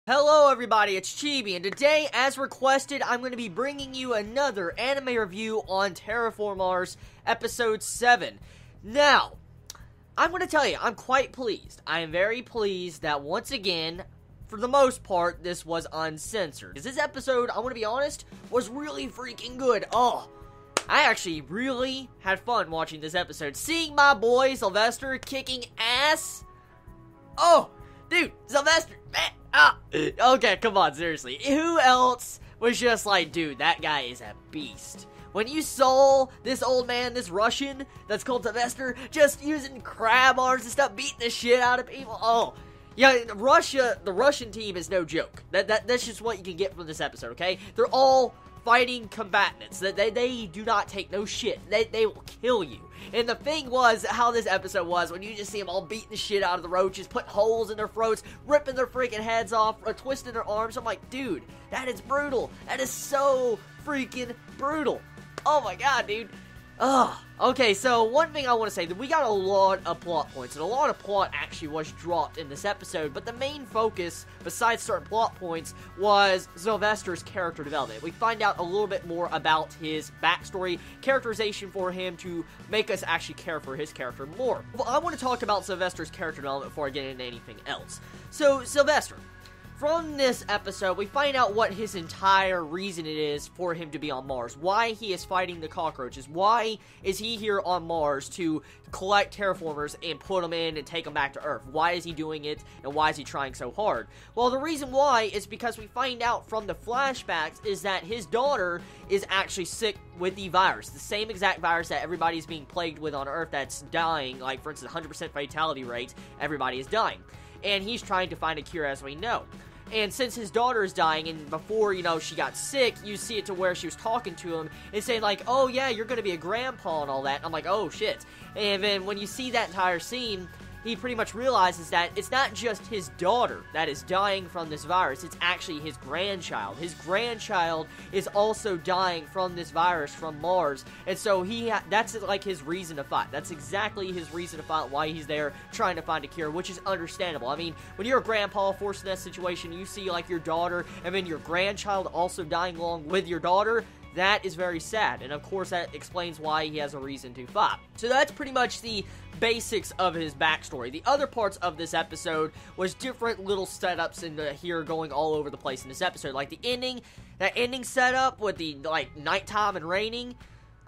Hello everybody, it's Chibi, and today, as requested, I'm going to be bringing you another anime review on Terra Formars Episode 7. Now, I'm going to tell you, I'm quite pleased. I am very pleased that, once again, for the most part, this was uncensored. Because this episode, I want to be honest, was really freaking good. Oh, I actually really had fun watching this episode. Seeing my boy, Sylvester, kicking ass. Oh, dude, Sylvester, man. Okay, come on, seriously. Who else was just like, dude, that guy is a beast? When you saw this old man, this Russian, that's called Sylvester, just using crab arms and stuff, beating the shit out of people. Oh, yeah, the Russian team is no joke. That's just what you can get from this episode, okay? They're all fighting combatants. They do not take no shit. They will kill you. And the thing was, how this episode was, when you just see them all beating the shit out of the roaches, putting holes in their throats, ripping their freaking heads off, or twisting their arms. I'm like, dude, that is brutal. That is so freaking brutal. Oh my god, dude. Ugh. Okay, so one thing I want to say, that we got a lot of plot points, and a lot of plot actually was dropped in this episode, but the main focus, besides certain plot points, was Sylvester's character development. We find out a little bit more about his backstory, characterization for him to make us actually care for his character more. Well, I want to talk about Sylvester's character development before I get into anything else. So, Sylvester. From this episode, we find out what his entire reason it is for him to be on Mars. Why he is fighting the cockroaches. Why is he here on Mars to collect Terra Formars and put them in and take them back to Earth? Why is he doing it, and why is he trying so hard? Well, the reason why is because we find out from the flashbacks is that his daughter is actually sick with the virus. The same exact virus that everybody's being plagued with on Earth that's dying. Like, for instance, 100% fatality rate, everybody is dying. And he's trying to find a cure, as we know. And since his daughter is dying, and before, you know, she got sick, you see it to where she was talking to him and saying, like, oh, yeah, you're gonna be a grandpa and all that. And I'm like, oh, shit. And then when you see that entire scene, he pretty much realizes that it's not just his daughter that is dying from this virus, it's actually his grandchild. His grandchild is also dying from this virus from Mars, and so that's like his reason to fight. That's exactly his reason to fight, why he's there trying to find a cure, which is understandable. I mean, when you're a grandpa forced in that situation, you see like your daughter and then your grandchild also dying along with your daughter. That is very sad, and of course that explains why he has a reason to fight. So that's pretty much the basics of his backstory. The other parts of this episode was different little setups in here going all over the place in this episode. Like the ending, that ending setup with the, like, nighttime and raining.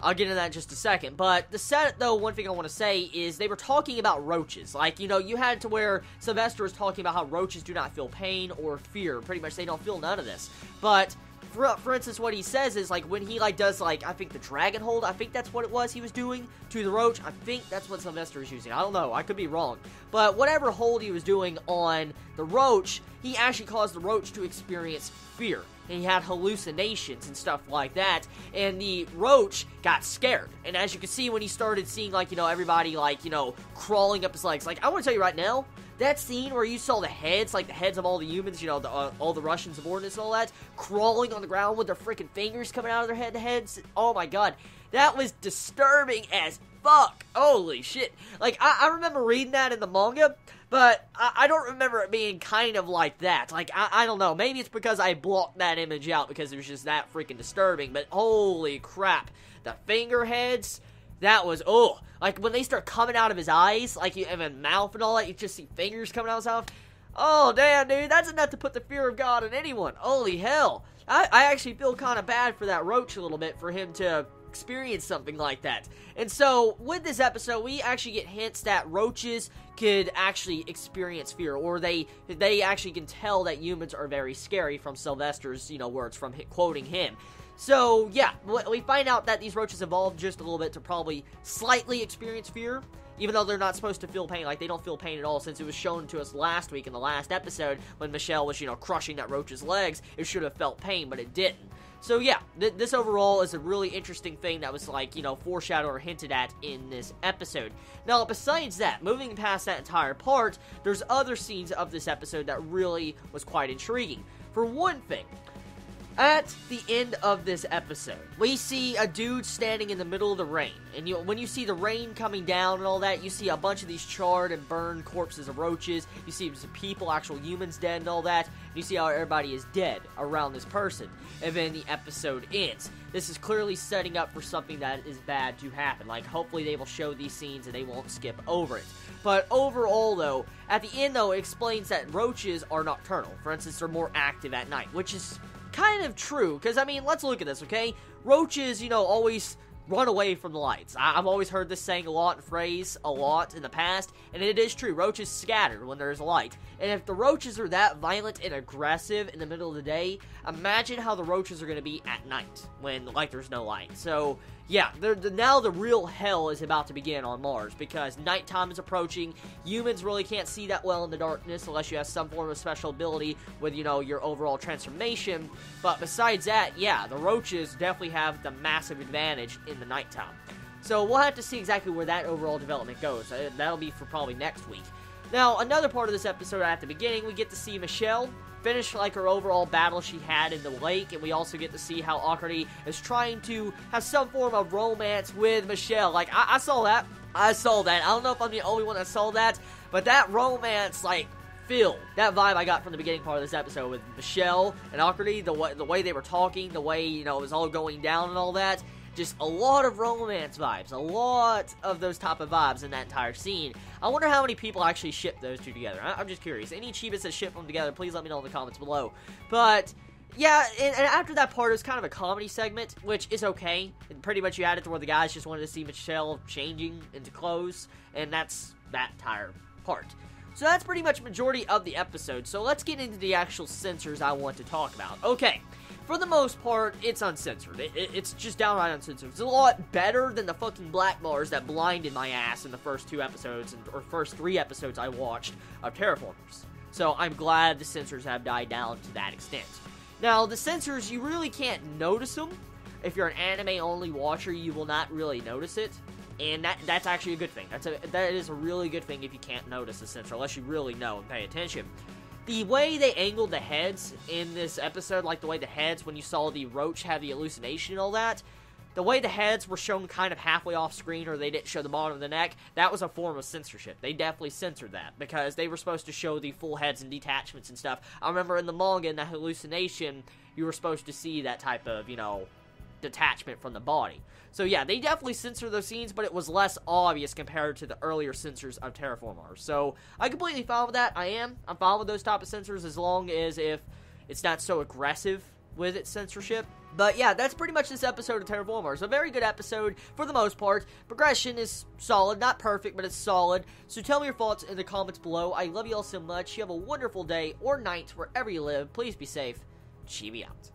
I'll get into that in just a second. But the setup, though, one thing I want to say is they were talking about roaches. Like, you know, you had to where Sylvester was talking about how roaches do not feel pain or fear. Pretty much they don't feel none of this. But for instance, what he says is, like, when he, like, does, like, I think the dragon hold, I think that's what it was he was doing to the roach. I think that's what Sylvester is using. I don't know. I could be wrong. But whatever hold he was doing on the roach, he actually caused the roach to experience fear. And he had hallucinations and stuff like that. And the roach got scared. And as you can see, when he started seeing, like, you know, everybody, like, you know, crawling up his legs. Like, I want to tell you right now, that scene where you saw the heads, like the heads of all the humans, you know, all the Russian subordinates and all that, crawling on the ground with their freaking fingers coming out of their heads. Oh my god. That was disturbing as fuck. Holy shit. Like, I remember reading that in the manga, but I don't remember it being kind of like that. Like, I don't know. Maybe it's because I blocked that image out because it was just that freaking disturbing, but holy crap. The finger heads, that was, oh. Like, when they start coming out of his eyes, like, and his mouth and all that, you just see fingers coming out of his mouth. Oh, damn, dude, that's enough to put the fear of God in anyone. Holy hell. I actually feel kind of bad for that roach a little bit, for him to experience something like that. And so, with this episode, we actually get hints that roaches could actually experience fear, or they actually can tell that humans are very scary from Sylvester's, you know, words, from quoting him. So, yeah, we find out that these roaches evolved just a little bit to probably slightly experience fear, even though they're not supposed to feel pain. Like, they don't feel pain at all, since it was shown to us last week in the last episode when Michelle was, you know, crushing that roach's legs. It should have felt pain, but it didn't. So, yeah, this overall is a really interesting thing that was, like, you know, foreshadowed or hinted at in this episode. Now, besides that, moving past that entire part, there's other scenes of this episode that really was quite intriguing. For one thing, At the end of this episode, we see a dude standing in the middle of the rain. And when you see the rain coming down and all that, you see a bunch of these charred and burned corpses of roaches. You see some people, actual humans dead and all that. And you see how everybody is dead around this person. And then the episode ends. This is clearly setting up for something that is bad to happen. Like, hopefully they will show these scenes and they won't skip over it. But overall, though, at the end, though, it explains that roaches are nocturnal. For instance, they're more active at night, which is kind of true, because, I mean, let's look at this, okay? Roaches, always run away from the lights. I've always heard this saying a lot in the past, and it is true. Roaches scatter when there's a light. And if the roaches are that violent and aggressive in the middle of the day, imagine how the roaches are going to be at night when, like, there's no light. So, yeah, now the real hell is about to begin on Mars, because nighttime is approaching. Humans really can't see that well in the darkness unless you have some form of special ability with, your overall transformation. But besides that, yeah, the roaches definitely have the massive advantage in the nighttime. So we'll have to see exactly where that overall development goes. That'll be for probably next week. Now, another part of this episode at the beginning, we get to see Michelle finish, like, her overall battle she had in the lake, and we also get to see how Akurdi is trying to have some form of romance with Michelle. Like, I saw that. I don't know if I'm the only one that saw that, but that romance, like, that vibe I got from the beginning part of this episode with Michelle and Akurdi, the way they were talking, the way, it was all going down and all that. Just a lot of romance vibes, a lot of those type of vibes in that entire scene. I wonder how many people actually ship those two together. I'm just curious. Any Chibis that ship them together, please let me know in the comments below. But yeah, and after that part, it was kind of a comedy segment, which is okay. And pretty much you had it to where the guys just wanted to see Michelle changing into clothes, and that's that entire part. So that's pretty much majority of the episode. So let's get into the actual censors I want to talk about. Okay. For the most part, it's uncensored. It's just downright uncensored. It's a lot better than the fucking black bars that blinded my ass in the first 2 episodes, or first 3 episodes I watched of Terra Formars. So I'm glad the censors have died down to that extent. Now, the censors, you really can't notice them. If you're an anime-only watcher, you will not really notice it. And that's actually a good thing. That is a really good thing if you can't notice the censor, unless you really know and pay attention. The way they angled the heads in this episode, like the way the heads, when you saw the roach have the hallucination and all that, the way the heads were shown kind of halfway off screen, or they didn't show the bottom of the neck, that was a form of censorship. They definitely censored that, because they were supposed to show the full heads and detachments and stuff. I remember in the manga, in the hallucination, you were supposed to see that type of, detachment from the body. So yeah, they definitely censored those scenes, but it was less obvious compared to the earlier censors of Terra Formars. So I'm completely fine with that. I'm fine with those type of censors, as long as if it's not so aggressive with its censorship. But yeah, that's pretty much this episode of Terra Formars. A very good episode for the most part. Progression is solid, not perfect, but it's solid. So tell me your thoughts in the comments below. I love you all so much. You have a wonderful day or night wherever you live. Please be safe. Chibi out.